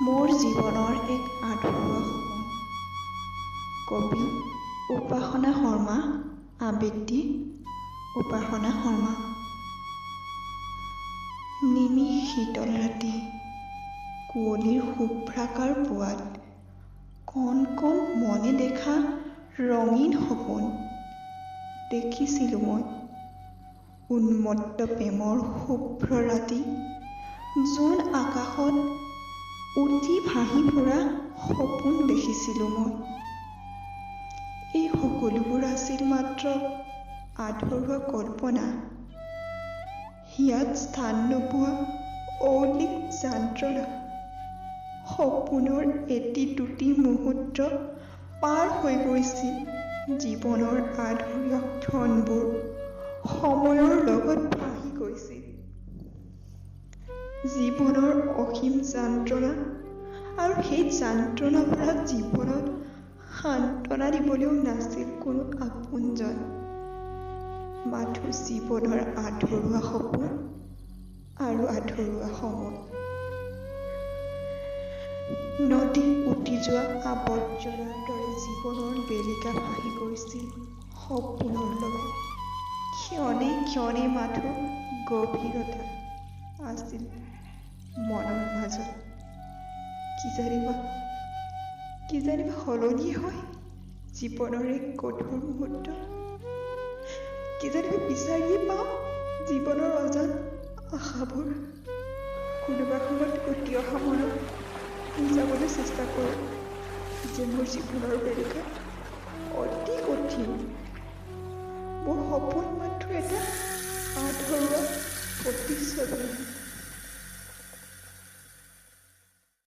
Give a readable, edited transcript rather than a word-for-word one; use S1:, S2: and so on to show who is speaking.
S1: মোৰ জীৱনৰ এক আধৰুৱা সপোন। কবি উপাসনা শৰ্মা, আবৃত্তি উপাসনা শৰ্মা। নিমিষ শীতল ৰাতি, কুঁৱলীৰ শুভ্ৰাকাৰ পোৱাত কণ কণ মনে দেখা ৰঙীন সপোন দেখিছিলোঁ মই। উন্মত্ত প্ৰেমৰ শুভ্ৰ ৰাতি, জোন আকাশত উঠি ভাহি ফুৰা সপোন দেখিছিলোঁ মই। এই সকলোবোৰ আছিল মাত্ৰ আধৰুৱা কল্পনা। হিয়াত স্থান নোপোৱা অলিক যান্ত্ৰণা। সপোনৰ এটি দুটি মুহূৰ্ত পাৰ হৈ গৈছিল জীৱনৰ আধৰুৱা ক্ষণবোৰ সময়ৰ লগত ভাহি গৈছিল। জীৱনৰ অসীম যান্ত্ৰণা, আৰু সেই যন্ত্ৰণা ভৰা জীৱনত সান্ত্বনা দিবলৈও নাছিল কোনো আপোনজন। মাথো জীৱনৰ আধৰুৱা সপোন আৰু আধৰুৱা সময়। নদীত উটি যোৱা আৱৰ্জনাৰ দৰে জীৱনৰ বেলিকা ভাহি গৈছিল সপোনৰ লগত। ক্ষণে ক্ষণে মাথো গভীৰতা আছিল মনৰ মাজত। কি জানিবা সলনি হয় জীৱনৰ এক কঠোৰ মুহূৰ্ত। কি জানিবা বিচাৰিয়ে পাওঁ জীৱনৰ অজান আশাবোৰ। কোনোবা সময়ত উটি অহা মনত বুজাবলৈ চেষ্টা কৰোঁ যে মোৰ জীৱনৰ বেলিকা অতি কঠিন। মোৰ সপোন মাত্ৰ এটা আধৰুৱা প্ৰতিচ্ছবি।